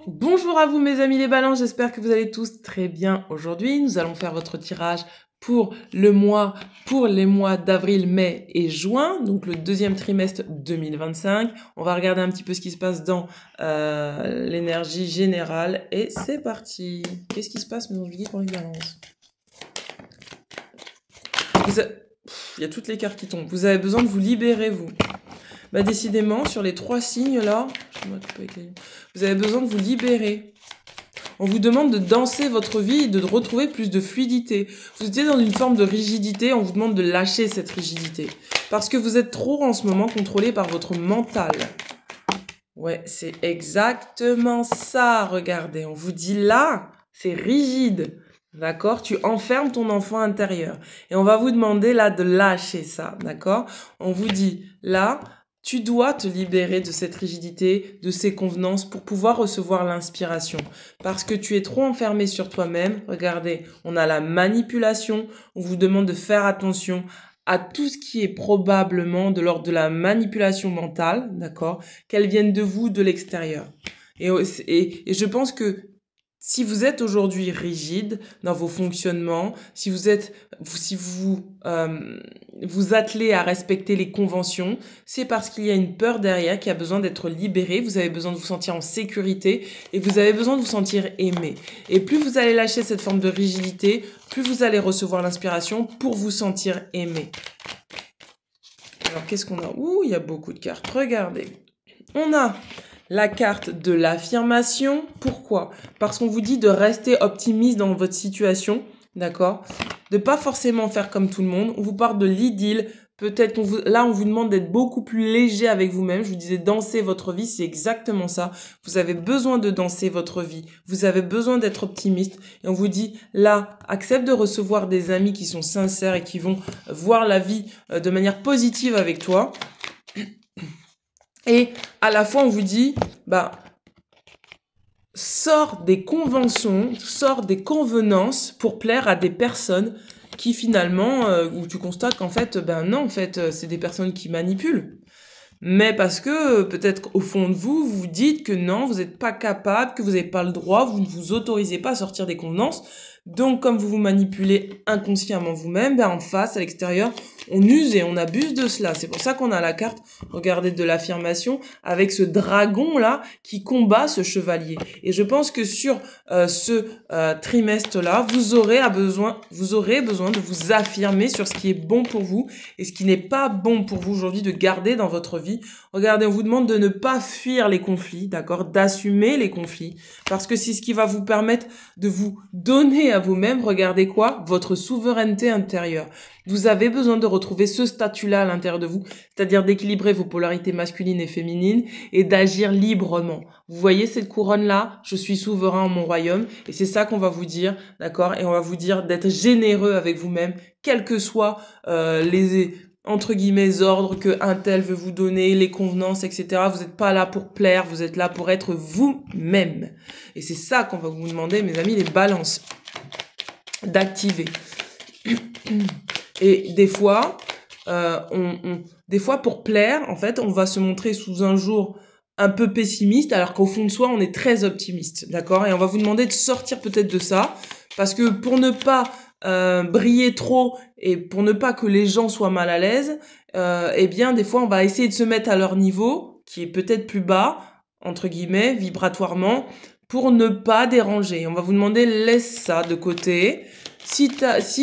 Bonjour à vous mes amis les balances, j'espère que vous allez tous très bien aujourd'hui. Nous allons faire votre tirage pour les mois d'avril, mai et juin, donc le deuxième trimestre 2025. On va regarder un petit peu ce qui se passe dans l'énergie générale et c'est parti. Qu'est-ce qui se passe mes amis pour les balances? Il y a toutes les cartes qui tombent. Vous avez besoin de vous libérer, vous. Bah décidément, sur les trois signes là, vous avez besoin de vous libérer. On vous demande de danser votre vie et de retrouver plus de fluidité. Vous étiez dans une forme de rigidité, on vous demande de lâcher cette rigidité. Parce que vous êtes trop en ce moment contrôlé par votre mental. Ouais, c'est exactement ça, regardez. On vous dit là, c'est rigide. D'accord? Tu enfermes ton enfant intérieur. Et on va vous demander là de lâcher ça. D'accord? On vous dit là, tu dois te libérer de cette rigidité, de ces convenances pour pouvoir recevoir l'inspiration. Parce que tu es trop enfermé sur toi-même. Regardez, on a la manipulation. On vous demande de faire attention à tout ce qui est probablement de l'ordre de la manipulation mentale, d'accord? Qu'elle vienne de vous, de l'extérieur. Et je pense que si vous êtes aujourd'hui rigide dans vos fonctionnements, si vous vous attelez à respecter les conventions, c'est parce qu'il y a une peur derrière qui a besoin d'être libérée. Vous avez besoin de vous sentir en sécurité et vous avez besoin de vous sentir aimé. Et plus vous allez lâcher cette forme de rigidité, plus vous allez recevoir l'inspiration pour vous sentir aimé. Alors qu'est-ce qu'on a? Ouh, il y a beaucoup de cartes. Regardez. On a la carte de l'affirmation. Pourquoi? Parce qu'on vous dit de rester optimiste dans votre situation, d'accord? De pas forcément faire comme tout le monde. On vous parle de l'idylle. Peut-être là, on vous demande d'être beaucoup plus léger avec vous-même. Je vous disais, danser votre vie, c'est exactement ça. Vous avez besoin de danser votre vie. Vous avez besoin d'être optimiste. Et on vous dit, là, accepte de recevoir des amis qui sont sincères et qui vont voir la vie de manière positive avec toi. Et à la fois, on vous dit, sors des conventions, sors des convenances pour plaire à des personnes qui finalement, où tu constates qu'en fait, non, en fait, c'est des personnes qui manipulent. Mais parce que peut-être au fond de vous, vous dites que non, vous n'êtes pas capable, que vous n'avez pas le droit, vous ne vous autorisez pas à sortir des convenances. Donc, comme vous vous manipulez inconsciemment vous-même, en face, à l'extérieur, on use et on abuse de cela. C'est pour ça qu'on a la carte, regardez, de l'affirmation, avec ce dragon-là qui combat ce chevalier. Et je pense que sur ce trimestre-là, vous aurez besoin de vous affirmer sur ce qui est bon pour vous et ce qui n'est pas bon pour vous aujourd'hui de garder dans votre vie. Regardez, on vous demande de ne pas fuir les conflits, d'accord, d'assumer les conflits, parce que c'est ce qui va vous permettre de vous donner à vous-même, regardez quoi, votre souveraineté intérieure. Vous avez besoin de retrouver ce statut-là à l'intérieur de vous, c'est-à-dire d'équilibrer vos polarités masculines et féminines et d'agir librement. Vous voyez cette couronne-là? Je suis souverain en mon royaume et c'est ça qu'on va vous dire, d'accord? Et on va vous dire d'être généreux avec vous-même, quels que soient les entre guillemets ordres que un tel veut vous donner, les convenances, etc. Vous n'êtes pas là pour plaire, vous êtes là pour être vous-même. Et c'est ça qu'on va vous demander, mes amis, les balances, d'activer. Et des fois, des fois pour plaire, en fait, on va se montrer sous un jour un peu pessimiste, alors qu'au fond de soi, on est très optimiste, d'accord? Et on va vous demander de sortir peut-être de ça, parce que pour ne pas briller trop et pour ne pas que les gens soient mal à l'aise, eh bien des fois on va essayer de se mettre à leur niveau qui est peut-être plus bas entre guillemets vibratoirement pour ne pas déranger. On va vous demander laisse ça de côté. Si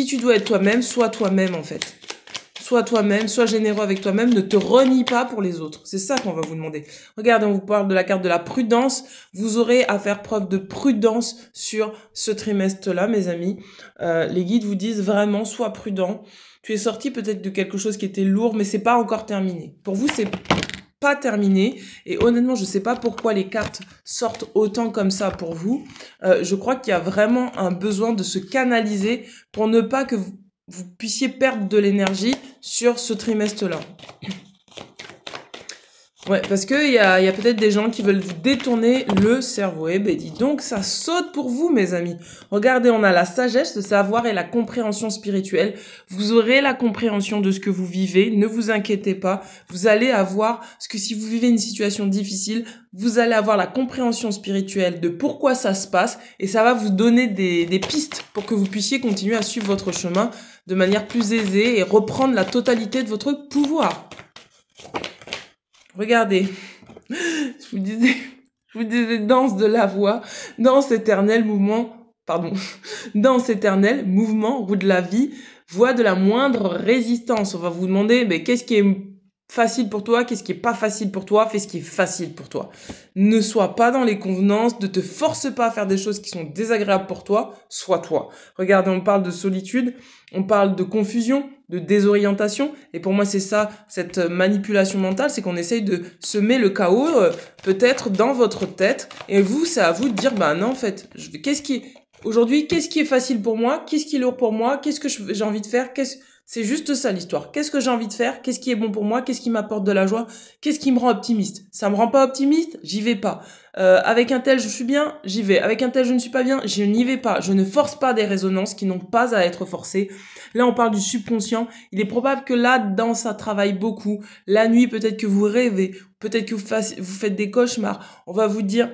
tu dois être toi-même, sois toi-même en fait. Sois toi-même, sois généreux avec toi-même, ne te renie pas pour les autres. C'est ça qu'on va vous demander. Regardez, on vous parle de la carte de la prudence. Vous aurez à faire preuve de prudence sur ce trimestre-là, mes amis. Les guides vous disent vraiment, sois prudent. Tu es sorti peut-être de quelque chose qui était lourd, mais c'est pas encore terminé. Pour vous, c'est pas terminé. Et honnêtement, je sais pas pourquoi les cartes sortent autant comme ça pour vous. Je crois qu'il y a vraiment un besoin de se canaliser pour ne pas que vous puissiez perdre de l'énergie sur ce trimestre-là. Ouais, parce que il y a peut-être des gens qui veulent vous détourner le cerveau. Eh ben, dis donc, ça saute pour vous, mes amis. Regardez, on a la sagesse, le savoir et la compréhension spirituelle. Vous aurez la compréhension de ce que vous vivez. Ne vous inquiétez pas. Vous allez avoir, parce que si vous vivez une situation difficile, vous allez avoir la compréhension spirituelle de pourquoi ça se passe et ça va vous donner des pistes pour que vous puissiez continuer à suivre votre chemin de manière plus aisée et reprendre la totalité de votre pouvoir. Regardez, je vous disais danse de la voix, danse éternelle, danse éternelle, mouvement, roue de la vie, voie de la moindre résistance. On va vous demander, mais qu'est-ce qui est facile pour toi, qu'est-ce qui est pas facile pour toi, fais ce qui est facile pour toi. Ne sois pas dans les convenances, ne te force pas à faire des choses qui sont désagréables pour toi, sois toi. Regardez, on parle de solitude, on parle de confusion, de désorientation, et pour moi c'est ça, cette manipulation mentale, c'est qu'on essaye de semer le chaos, peut-être dans votre tête, et vous, c'est à vous de dire, bah non, en fait, aujourd'hui, qu'est-ce qui est facile pour moi, qu'est-ce qui est lourd pour moi, qu'est-ce que j'ai envie de faire, c'est juste ça l'histoire. Qu'est-ce que j'ai envie de faire? Qu'est-ce qui est bon pour moi? Qu'est-ce qui m'apporte de la joie? Qu'est-ce qui me rend optimiste? Ça me rend pas optimiste? J'y vais pas. Avec un tel je suis bien, j'y vais. Avec un tel je ne suis pas bien, je n'y vais pas. Je ne force pas des résonances qui n'ont pas à être forcées. Là on parle du subconscient. Il est probable que là-dedans ça travaille beaucoup. La nuit peut-être que vous rêvez, peut-être que vous faites des cauchemars. On va vous dire,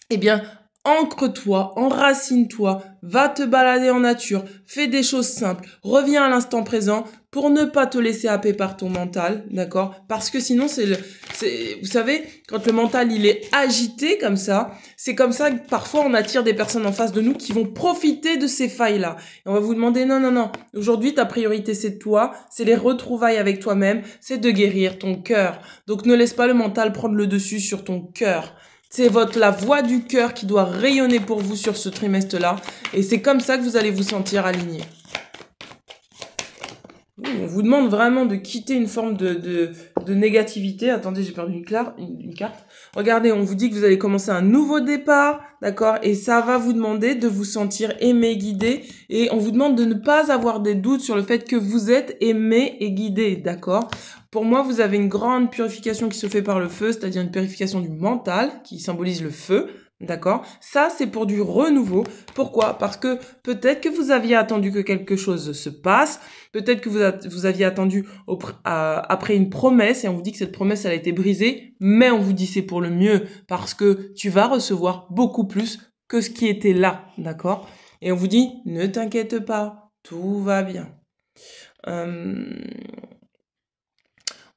eh bien, ancre-toi, enracine-toi, va te balader en nature, fais des choses simples, reviens à l'instant présent pour ne pas te laisser happer par ton mental, d'accord? Parce que sinon, vous savez, quand le mental, il est agité comme ça, c'est comme ça que parfois on attire des personnes en face de nous qui vont profiter de ces failles-là. Et on va vous demander, non, aujourd'hui, ta priorité, c'est toi, c'est les retrouvailles avec toi-même, c'est de guérir ton cœur. Donc ne laisse pas le mental prendre le dessus sur ton cœur. C'est la voix du cœur qui doit rayonner pour vous sur ce trimestre-là. Et c'est comme ça que vous allez vous sentir aligné. On vous demande vraiment de quitter une forme de négativité. Attendez, j'ai perdu une carte. Regardez, on vous dit que vous allez commencer un nouveau départ, d'accord? Et ça va vous demander de vous sentir aimé, guidé. Et on vous demande de ne pas avoir des doutes sur le fait que vous êtes aimé et guidé, d'accord? Pour moi, vous avez une grande purification qui se fait par le feu, c'est-à-dire une purification du mental qui symbolise le feu. D'accord? Ça, c'est pour du renouveau. Pourquoi? Parce que peut-être que vous aviez attendu que quelque chose se passe. Peut-être que vous aviez attendu après une promesse et on vous dit que cette promesse, elle a été brisée. Mais on vous dit c'est pour le mieux parce que tu vas recevoir beaucoup plus que ce qui était là. D'accord? Et on vous dit, ne t'inquiète pas, tout va bien.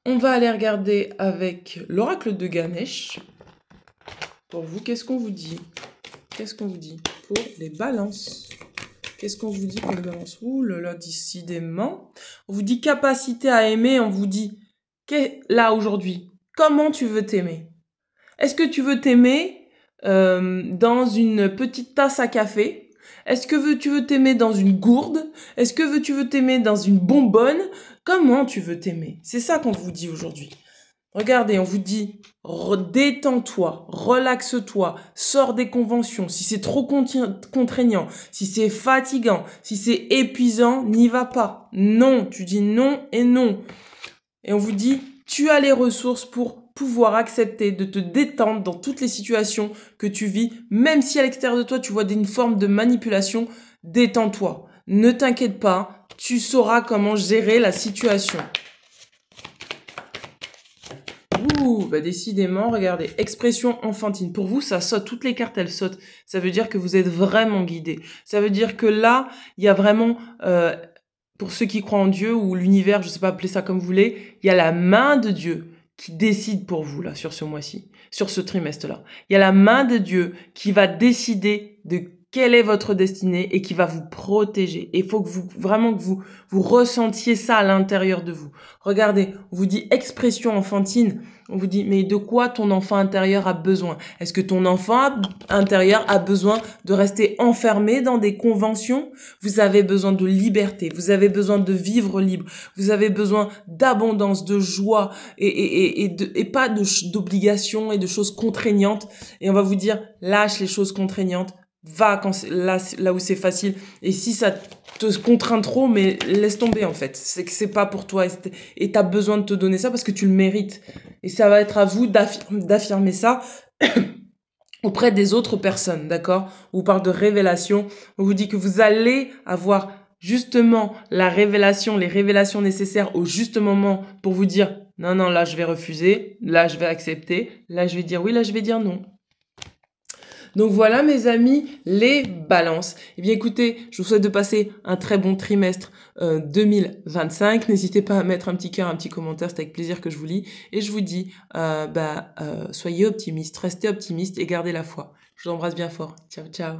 On va aller regarder avec l'oracle de Ganesh. Pour vous, qu'est-ce qu'on vous dit? Qu'est-ce qu'on vous dit pour les balances? Qu'est-ce qu'on vous dit pour les balances? Ouh là là, décidément. On vous dit capacité à aimer, on vous dit, là aujourd'hui, comment tu veux t'aimer? Est-ce que tu veux t'aimer dans une petite tasse à café? Est-ce que tu veux t'aimer dans une gourde? Est-ce que tu veux t'aimer dans une bonbonne? Comment tu veux t'aimer? C'est ça qu'on vous dit aujourd'hui. Regardez, on vous dit, détends-toi, relaxe-toi, sors des conventions. Si c'est trop contraignant, si c'est fatigant, si c'est épuisant, n'y va pas. Non, tu dis non et non. Et on vous dit, tu as les ressources pour pouvoir accepter de te détendre dans toutes les situations que tu vis, même si à l'extérieur de toi, tu vois une forme de manipulation, détends-toi. Ne t'inquiète pas, tu sauras comment gérer la situation. Ouh, bah décidément, regardez, expression enfantine. Pour vous, ça saute, toutes les cartes, elles sautent. Ça veut dire que vous êtes vraiment guidé. Ça veut dire que là, il y a vraiment, pour ceux qui croient en Dieu ou l'univers, je sais pas, appelez ça comme vous voulez, il y a la main de Dieu qui décide pour vous, là, sur ce mois-ci, sur ce trimestre-là. Il y a la main de Dieu qui va décider de quelle est votre destinée et qui va vous protéger. Et il faut que vous ressentiez ça à l'intérieur de vous. Regardez, on vous dit expression enfantine. On vous dit, mais de quoi ton enfant intérieur a besoin? Est-ce que ton enfant intérieur a besoin de rester enfermé dans des conventions? Vous avez besoin de liberté. Vous avez besoin de vivre libre. Vous avez besoin d'abondance, de joie et pas d'obligations et de choses contraignantes. Et on va vous dire, lâche les choses contraignantes. Va là où c'est facile. Et si ça te contraint trop, mais laisse tomber en fait. C'est que c'est pas pour toi et t'as besoin de te donner ça parce que tu le mérites. Et ça va être à vous d'affirmer ça auprès des autres personnes, d'accord? On vous parle de révélation. On vous dit que vous allez avoir justement la révélation, les révélations nécessaires au juste moment pour vous dire non, non, là je vais refuser, là je vais accepter, là je vais dire oui, là je vais dire non. Donc voilà mes amis, les balances. Eh bien écoutez, je vous souhaite de passer un très bon trimestre 2025. N'hésitez pas à mettre un petit cœur, un petit commentaire, c'est avec plaisir que je vous lis. Et je vous dis, soyez optimistes, restez optimistes et gardez la foi. Je vous embrasse bien fort. Ciao, ciao.